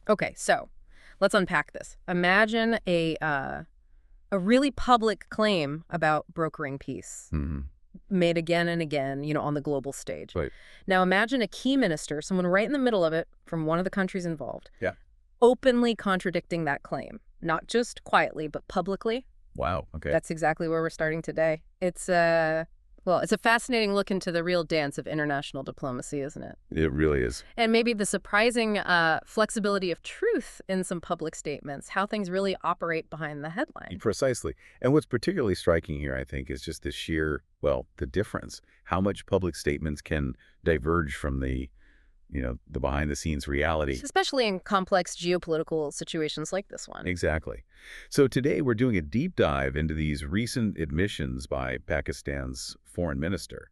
Okay, so let's unpack this. Imagine a really public claim about brokering peace, Hmm. made again and again, on the global stage. Right. Now imagine a key minister, someone right in the middle of it from one of the countries involved, Yeah. openly contradicting that claim, not just quietly, but publicly. Wow. Okay. That's exactly where we're starting today. It's a fascinating look into the real dance of international diplomacy, isn't it? It really is. And maybe the surprising flexibility of truth in some public statements, how things really operate behind the headline. Precisely. And what's particularly striking here, I think, is just the sheer, the difference. How much public statements can diverge from the behind-the-scenes reality. Especially in complex geopolitical situations like this one. Exactly. So today we're doing a deep dive into these recent admissions by Pakistan's foreign minister.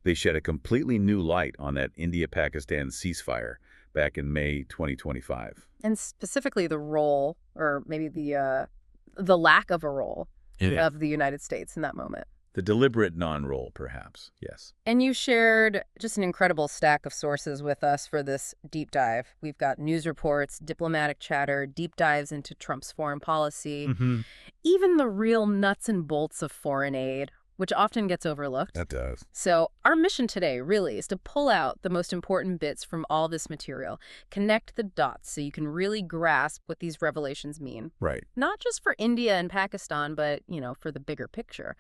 They shed a completely new light on that India-Pakistan ceasefire back in May 2025. And specifically the role, or maybe the lack of a role, of the United States in that moment. The deliberate non-role, perhaps, yes. And you shared just an incredible stack of sources with us for this deep dive. We've got news reports, diplomatic chatter, deep dives into Trump's foreign policy, even the real nuts and bolts of foreign aid, which often gets overlooked. That does. So our mission today really is to pull out the most important bits from all this material, connect the dots so you can really grasp what these revelations mean. Right. Not just for India and Pakistan, but, for the bigger picture.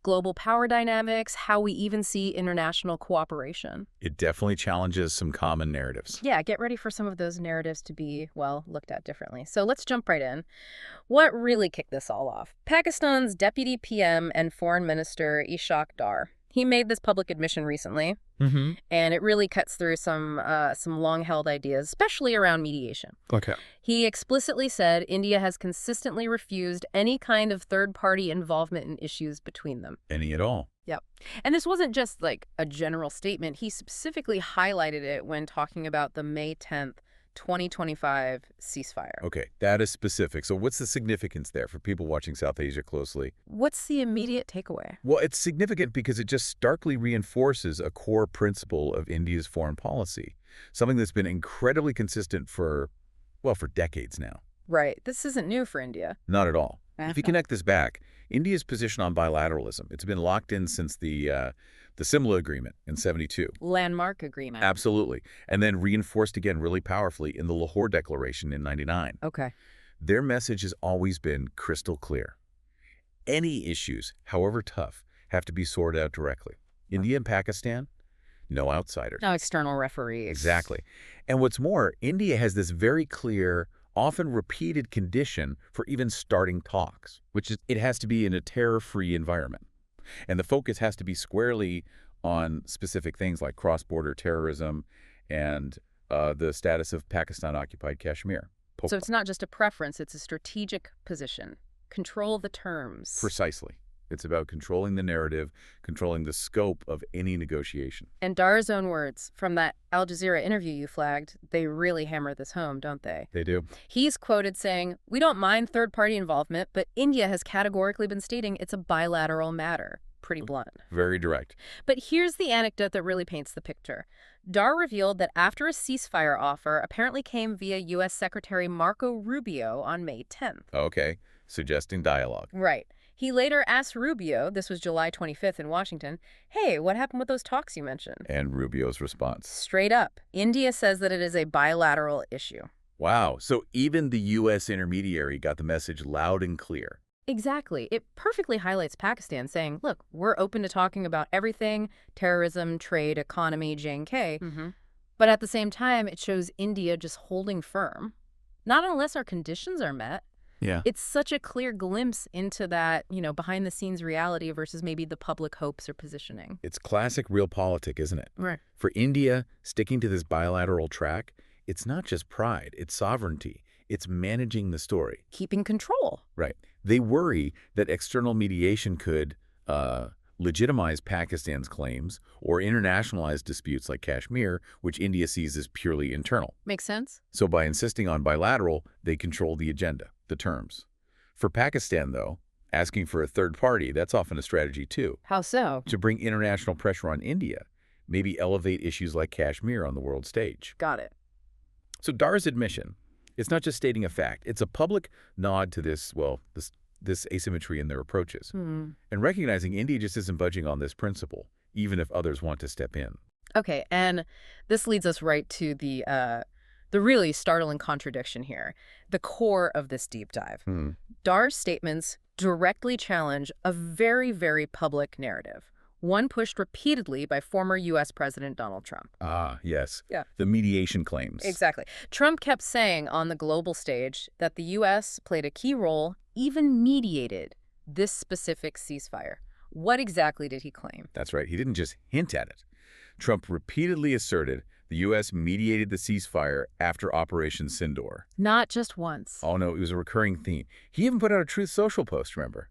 Global power dynamics, how we even see international cooperation. It definitely challenges some common narratives. Yeah, get ready for some of those narratives to be, looked at differently. So let's jump right in. What really kicked this all off? Pakistan's Deputy PM and Foreign Minister Ishaq Dar. He made this public admission recently, and it really cuts through some long-held ideas, especially around mediation. Okay. He explicitly said India has consistently refused any kind of third-party involvement in issues between them. Any at all. Yep. And this wasn't just like a general statement. He specifically highlighted it when talking about the May 10th, 2025 ceasefire. Okay, that is specific. So what's the significance there for people watching South Asia closely? What's the immediate takeaway? Well, it's significant because it just starkly reinforces a core principle of India's foreign policy, something that's been incredibly consistent for decades now. Right. This isn't new for India. Not at all. If you connect this back, India's position on bilateralism, it's been locked in since the Simla Agreement in '72. Landmark agreement. Absolutely. And then reinforced again really powerfully in the Lahore Declaration in '99. Okay. Their message has always been crystal clear. Any issues, however tough, have to be sorted out directly. India and Pakistan, no outsiders. No external referees. Exactly. And what's more, India has this very clear, often repeated condition for even starting talks, which is it has to be in a terror-free environment. And the focus has to be squarely on specific things like cross-border terrorism and the status of Pakistan-occupied Kashmir. So it's not just a preference, it's a strategic position. Control the terms. Precisely. It's about controlling the narrative, controlling the scope of any negotiation. And Dar's own words from that Al Jazeera interview you flagged, they really hammer this home, don't they? They do. He's quoted saying, "We don't mind third-party involvement, but India has categorically been stating it's a bilateral matter." Pretty blunt. Very direct. But here's the anecdote that really paints the picture. Dar revealed that after a ceasefire offer apparently came via U.S. Secretary Marco Rubio on May 10th. Okay. Suggesting dialogue. Right. He later asked Rubio, this was July 25th in Washington, "Hey, what happened with those talks you mentioned?" And Rubio's response. Straight up, India says that it is a bilateral issue. Wow. So even the U.S. intermediary got the message loud and clear. Exactly. It perfectly highlights Pakistan saying, look, we're open to talking about everything, terrorism, trade, economy, J&K. But at the same time, it shows India just holding firm. Not unless our conditions are met. Yeah. It's such a clear glimpse into that, behind-the-scenes reality versus maybe the public hopes or positioning. It's classic realpolitik, isn't it? Right. For India, sticking to this bilateral track, it's not just pride, it's sovereignty. It's managing the story. Keeping control. Right. They worry that external mediation could legitimize Pakistan's claims or internationalize disputes like Kashmir, which India sees as purely internal. Makes sense. So by insisting on bilateral, they control the agenda, the terms. For Pakistan, though, asking for a third party, that's often a strategy too. How so? To bring international pressure on India, maybe elevate issues like Kashmir on the world stage. Got it. So Dar's admission, It's not just stating a fact. It's a public nod to this, well, this asymmetry in their approaches. And recognizing India just isn't budging on this principle, even if others want to step in. Okay, and this leads us right to the really startling contradiction here, the core of this deep dive. Dar's statements directly challenge a very, very public narrative, one pushed repeatedly by former U.S. President Donald Trump. Ah, yes. Yeah. The mediation claims. Exactly. Trump kept saying on the global stage that the U.S. played a key role, even mediated this specific ceasefire. What exactly did he claim? That's right. He didn't just hint at it. Trump repeatedly asserted the U.S. mediated the ceasefire after Operation Sindoor. Not just once. Oh, no, it was a recurring theme. He even put out a Truth Social post, remember?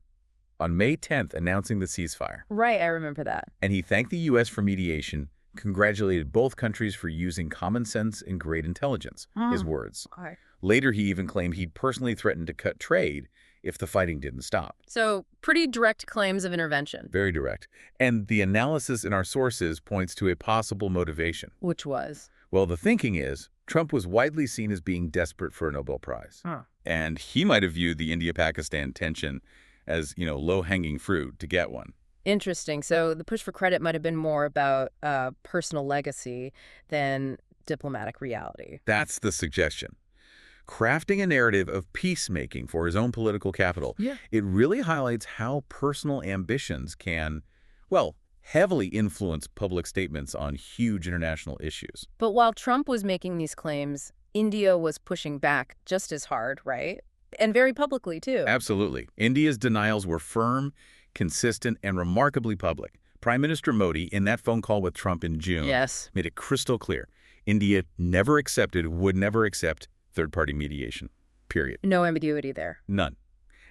On May 10th, announcing the ceasefire. Right, I remember that. And he thanked the U.S. for mediation, congratulated both countries for using common sense and great intelligence, his words. Okay. Later, he even claimed he'd personally threatened to cut trade if the fighting didn't stop. So, pretty direct claims of intervention. Very direct. And the analysis in our sources points to a possible motivation. Which was? Well, the thinking is Trump was widely seen as being desperate for a Nobel Prize. And he might have viewed the India-Pakistan tension as, low-hanging fruit to get one. Interesting. So the push for credit might have been more about personal legacy than diplomatic reality. That's the suggestion. Crafting a narrative of peacemaking for his own political capital, it really highlights how personal ambitions can, well, heavily influence public statements on huge international issues. But while Trump was making these claims, India was pushing back just as hard, right? And very publicly, too. Absolutely. India's denials were firm, consistent, and remarkably public. Prime Minister Modi, in that phone call with Trump in June, made it crystal clear. India never accepted, would never accept third-party mediation, period. No ambiguity there. None.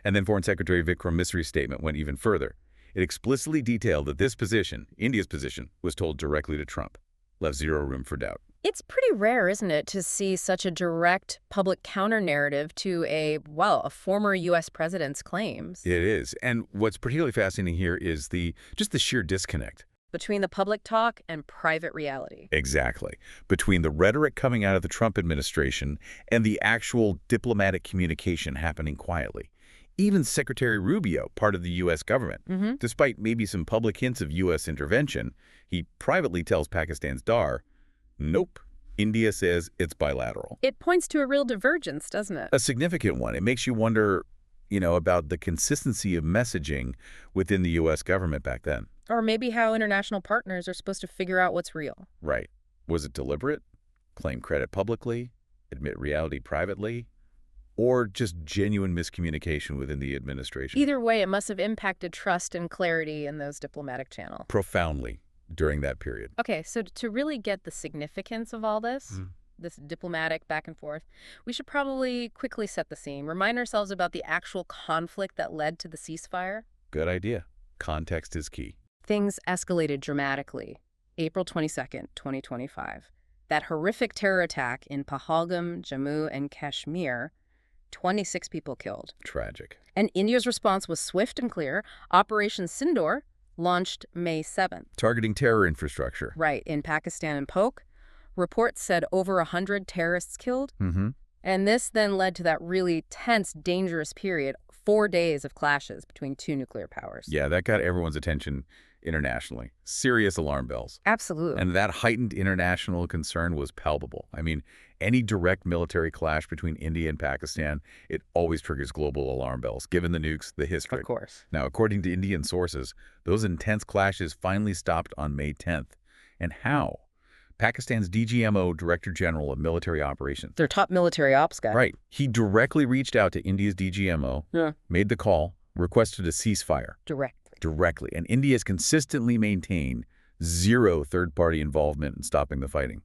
And then Foreign Secretary Vikram Misri's statement went even further. It explicitly detailed that this position, India's position, was told directly to Trump. Left zero room for doubt. It's pretty rare, isn't it, to see such a direct public counter-narrative to a former U.S. president's claims. It is. And what's particularly fascinating here is just the sheer disconnect. Between the public talk and private reality. Exactly. Between the rhetoric coming out of the Trump administration and the actual diplomatic communication happening quietly. Even Secretary Rubio, part of the U.S. government, despite maybe some public hints of U.S. intervention, he privately tells Pakistan's Dar, nope, India says it's bilateral. It points to a real divergence, doesn't it? A significant one. It makes you wonder, about the consistency of messaging within the U.S. government back then. Or maybe how international partners are supposed to figure out what's real. Right. Was it deliberate? Claim credit publicly? Admit reality privately? Or just genuine miscommunication within the administration? Either way, it must have impacted trust and clarity in those diplomatic channels. Profoundly during that period. Okay, so to really get the significance of all this, this diplomatic back and forth, we should probably quickly set the scene, remind ourselves about the actual conflict that led to the ceasefire. Good idea. Context is key. Things escalated dramatically. April 22nd, 2025. That horrific terror attack in Pahalgam, Jammu, and Kashmir, 26 people killed. Tragic. And India's response was swift and clear. Operation Sindoor launched May 7th. Targeting terror infrastructure. Right, in Pakistan and Polk. Reports said over 100 terrorists killed. And this then led to that really tense, dangerous period, 4 days of clashes between two nuclear powers. Yeah, that got everyone's attention internationally. Serious alarm bells. Absolutely. And that heightened international concern was palpable. I mean, any direct military clash between India and Pakistan, it always triggers global alarm bells, given the nukes, the history. Of course. Now, according to Indian sources, those intense clashes finally stopped on May 10th. And how? Pakistan's DGMO, Director General of Military Operations. Their top military ops guy. Right. He directly reached out to India's DGMO, made the call, requested a ceasefire. Directly. And India has consistently maintained zero third-party involvement in stopping the fighting.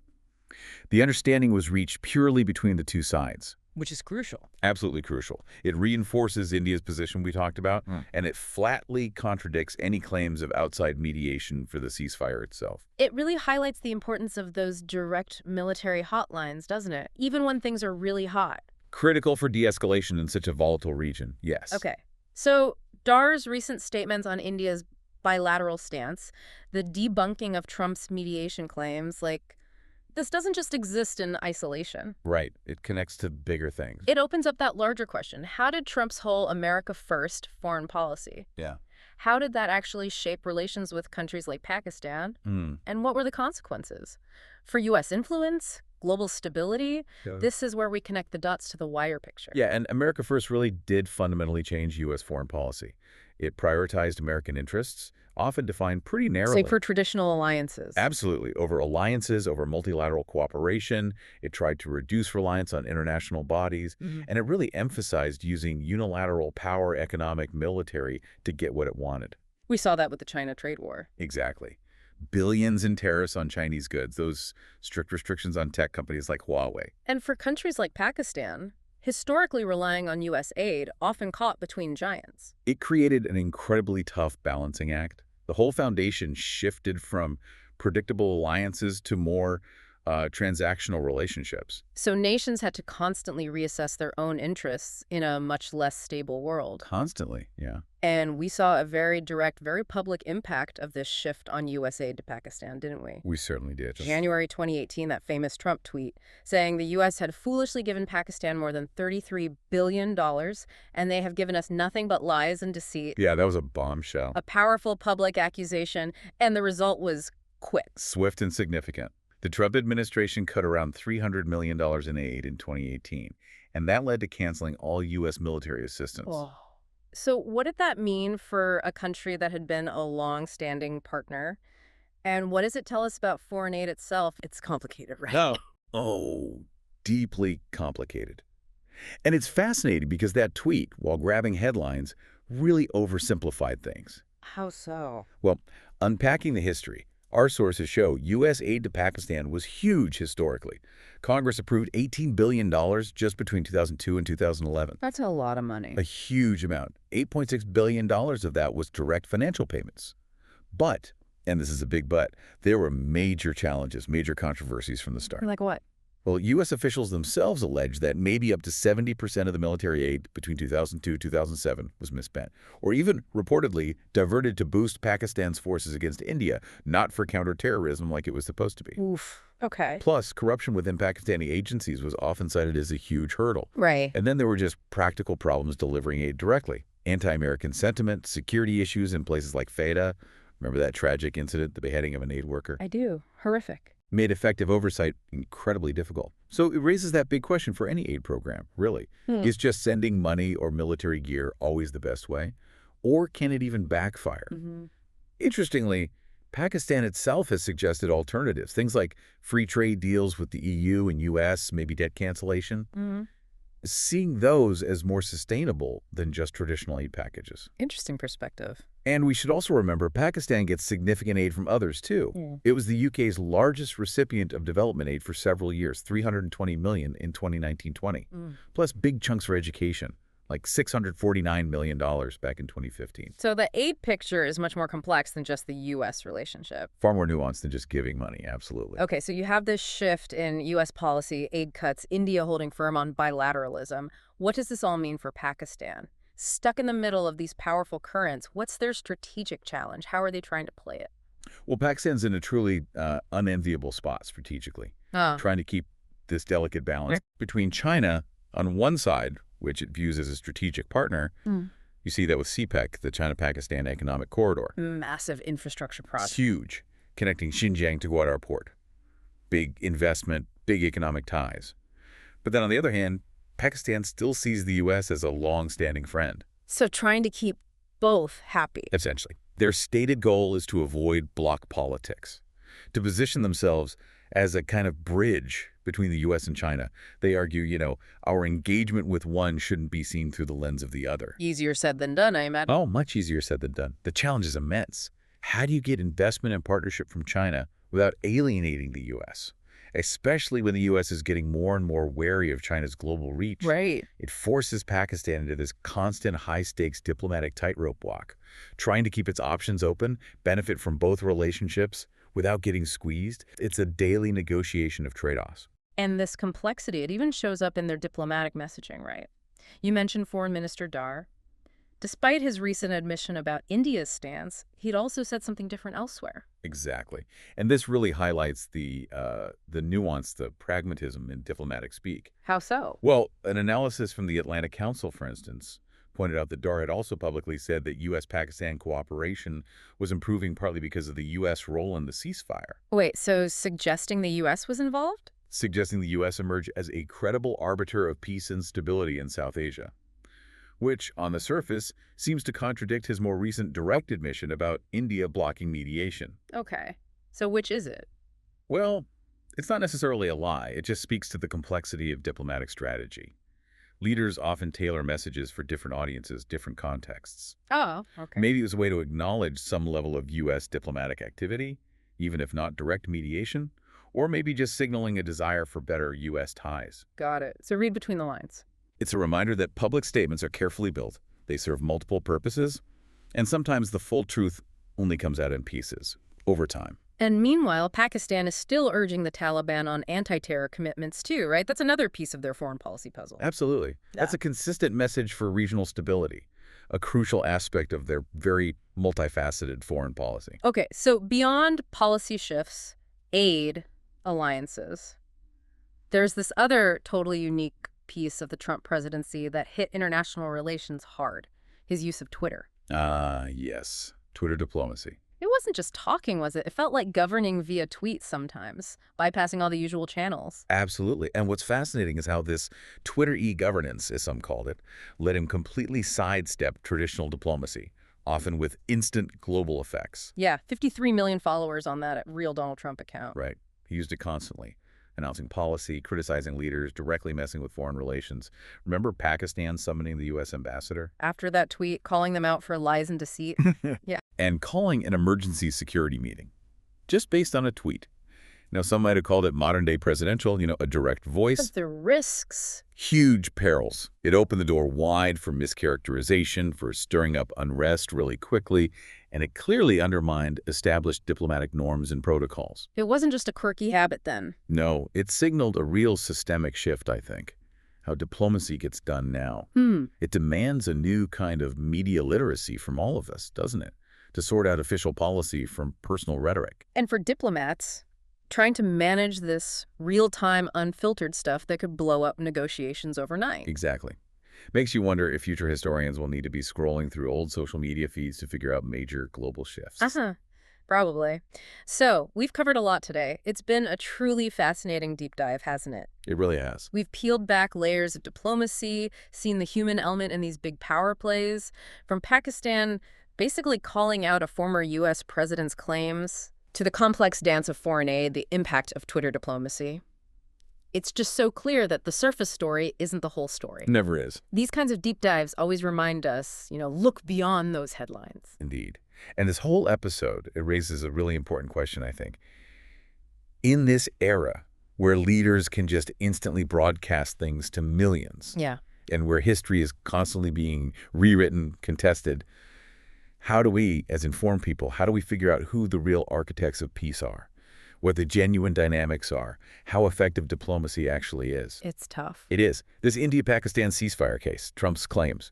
The understanding was reached purely between the two sides. Which is crucial. Absolutely crucial. It reinforces India's position we talked about, and it flatly contradicts any claims of outside mediation for the ceasefire itself. It really highlights the importance of those direct military hotlines, doesn't it? Even when things are really hot. Critical for de-escalation in such a volatile region, yes. Okay. So Dar's recent statements on India's bilateral stance, the debunking of Trump's mediation claims, this doesn't just exist in isolation. Right. It connects to bigger things. It opens up that larger question. How did Trump's whole America First foreign policy, Yeah. how did that actually shape relations with countries like Pakistan? Mm. And what were the consequences? For U.S. influence, global stability, Yeah. this is where we connect the dots to the wider picture. Yeah, and America First really did fundamentally change U.S. foreign policy. It prioritized American interests, often defined pretty narrowly. Say for traditional alliances. Absolutely. Over alliances, over multilateral cooperation. It tried to reduce reliance on international bodies. And it really emphasized using unilateral power, economic, military to get what it wanted. We saw that with the China trade war. Exactly. Billions in tariffs on Chinese goods, those strict restrictions on tech companies like Huawei. And for countries like Pakistan, historically relying on U.S. aid, often caught between giants. It created an incredibly tough balancing act. The whole foundation shifted from predictable alliances to more transactional relationships. So nations had to constantly reassess their own interests in a much less stable world. Constantly, yeah. And we saw a very direct, very public impact of this shift on U.S. aid to Pakistan, didn't we? We certainly did. January 2018, that famous Trump tweet saying the U.S. had foolishly given Pakistan more than $33 billion, and they have given us nothing but lies and deceit. Yeah, that was a bombshell. A powerful public accusation, and the result was quick. Swift and significant. The Trump administration cut around $300 million in aid in 2018, and that led to canceling all U.S. military assistance. Oh. So what did that mean for a country that had been a long-standing partner? And what does it tell us about foreign aid itself? It's complicated, right? No. Oh, deeply complicated. And it's fascinating because that tweet, while grabbing headlines, really oversimplified things. How so? Well, unpacking the history, our sources show U.S. aid to Pakistan was huge historically. Congress approved $18 billion just between 2002 and 2011. That's a lot of money. A huge amount. $8.6 billion of that was direct financial payments. But, and this is a big but, there were major challenges, major controversies from the start. Like what? Well, U.S. officials themselves allege that maybe up to 70% of the military aid between 2002 and 2007 was misspent, or even reportedly diverted to boost Pakistan's forces against India, not for counterterrorism like it was supposed to be. Oof. Okay. Plus, corruption within Pakistani agencies was often cited as a huge hurdle. Right. And then there were just practical problems delivering aid directly. Anti-American sentiment, security issues in places like Feta. Remember that tragic incident, the beheading of an aid worker? I do. Horrific. Made effective oversight incredibly difficult. So it raises that big question for any aid program, really. Is just sending money or military gear always the best way? Or can it even backfire? Interestingly, Pakistan itself has suggested alternatives, things like free trade deals with the EU and US, maybe debt cancellation. Seeing those as more sustainable than just traditional aid packages. Interesting perspective. And we should also remember Pakistan gets significant aid from others, too. It was the UK's largest recipient of development aid for several years, $320 million in 2019-20, plus big chunks for education, like $649 million back in 2015. So the aid picture is much more complex than just the U.S. relationship. Far more nuanced than just giving money, absolutely. Okay, so you have this shift in U.S. policy, aid cuts, India holding firm on bilateralism. What does this all mean for Pakistan? Stuck in the middle of these powerful currents, what's their strategic challenge? How are they trying to play it? Well, Pakistan's in a truly unenviable spot strategically, trying to keep this delicate balance between China on one side, which it views as a strategic partner. You see that with CPEC, the China-Pakistan Economic Corridor. Massive infrastructure project. It's huge, connecting Xinjiang to Gwadar Port. Big investment, big economic ties. But then on the other hand, Pakistan still sees the U.S. as a long-standing friend. So trying to keep both happy. Essentially. Their stated goal is to avoid bloc politics, to position themselves as a kind of bridge between the U.S. and China. They argue, our engagement with one shouldn't be seen through the lens of the other. Easier said than done, I imagine. Oh, much easier said than done. The challenge is immense. How do you get investment and partnership from China without alienating the U.S.? Especially when the U.S. is getting more and more wary of China's global reach. Right. It forces Pakistan into this constant high-stakes diplomatic tightrope walk, trying to keep its options open, benefit from both relationships without getting squeezed. It's a daily negotiation of trade-offs. And this complexity, it even shows up in their diplomatic messaging, right? You mentioned Foreign Minister Dar. Despite his recent admission about India's stance, he'd also said something different elsewhere. Exactly. And this really highlights the nuance, the pragmatism in diplomatic speak. How so? Well, an analysis from the Atlantic Council, for instance, pointed out that Dar had also publicly said that U.S.-Pakistan cooperation was improving partly because of the U.S. role in the ceasefire, Wait, so suggesting the U.S. was involved? suggesting the U.S. emerge as a credible arbiter of peace and stability in South Asia, which, on the surface, seems to contradict his more recent direct admission about India blocking mediation. Okay. So which is it? Well, it's not necessarily a lie. It just speaks to the complexity of diplomatic strategy. Leaders often tailor messages for different audiences, different contexts. Oh, okay. Maybe it was a way to acknowledge some level of U.S. diplomatic activity, even if not direct mediation, or maybe just signaling a desire for better U.S. ties. Got it. So read between the lines. It's a reminder that public statements are carefully built. They serve multiple purposes, and sometimes the full truth only comes out in pieces, over time. And meanwhile, Pakistan is still urging the Taliban on anti-terror commitments too, right? That's another piece of their foreign policy puzzle. Absolutely. That's a consistent message for regional stability, a crucial aspect of their very multifaceted foreign policy. Okay, so beyond policy shifts, aid, alliances, there's this other totally unique piece of the Trump presidency that hit international relations hard, his use of Twitter. Ah, yes. Twitter diplomacy. It wasn't just talking, was it? It felt like governing via tweets sometimes, bypassing all the usual channels. Absolutely. And what's fascinating is how this Twitter e-governance, as some called it, let him completely sidestep traditional diplomacy, often with instant global effects. Yeah, 53 million followers on that real Donald Trump account. Right. He used it constantly, announcing policy, criticizing leaders, directly messing with foreign relations. Remember Pakistan summoning the U.S. ambassador? After that tweet, calling them out for lies and deceit. Yeah. And calling an emergency security meeting, just based on a tweet. Now, some might have called it modern-day presidential, a direct voice. But the risks. Huge perils. It opened the door wide for mischaracterization, for stirring up unrest really quickly, and it clearly undermined established diplomatic norms and protocols. It wasn't just a quirky habit then. No, it signaled a real systemic shift, I think. How diplomacy gets done now. It demands a new kind of media literacy from all of us, doesn't it? To sort out official policy from personal rhetoric. And for diplomats, trying to manage this real-time, unfiltered stuff that could blow up negotiations overnight. Exactly. Makes you wonder if future historians will need to be scrolling through old social media feeds to figure out major global shifts. Probably. So, we've covered a lot today. It's been a truly fascinating deep dive, hasn't it? It really has. We've peeled back layers of diplomacy, seen the human element in these big power plays, from Pakistan basically calling out a former U.S. president's claims, to the complex dance of foreign aid, the impact of Twitter diplomacy. It's just so clear that the surface story isn't the whole story. Never is. These kinds of deep dives always remind us, look beyond those headlines. Indeed. And this whole episode, it raises a really important question, I think. In this era where leaders can just instantly broadcast things to millions, Yeah. and where history is constantly being rewritten, contested, how do we, as informed people, how do we figure out who the real architects of peace are? What the genuine dynamics are, how effective diplomacy actually is? It's tough. It is. This India-Pakistan ceasefire case, Trump's claims.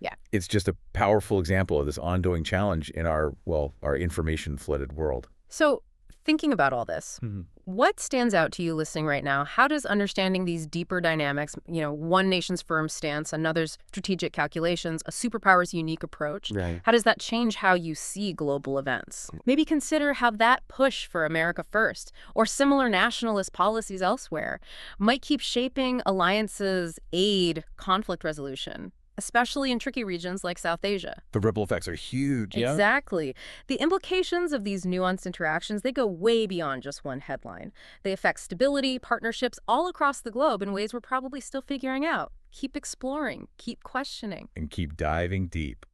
Yeah. It's just a powerful example of this ongoing challenge in our information-flooded world. So, thinking about all this, what stands out to you listening right now? How does understanding these deeper dynamics, one nation's firm stance, another's strategic calculations, a superpower's unique approach, how does that change how you see global events? Maybe consider how that push for America first, or similar nationalist policies elsewhere, might keep shaping alliances, aid, conflict resolution, especially in tricky regions like South Asia. The ripple effects are huge, yeah? Exactly. The implications of these nuanced interactions, they go way beyond just one headline. They affect stability, partnerships all across the globe in ways we're probably still figuring out. Keep exploring, keep questioning. And keep diving deep.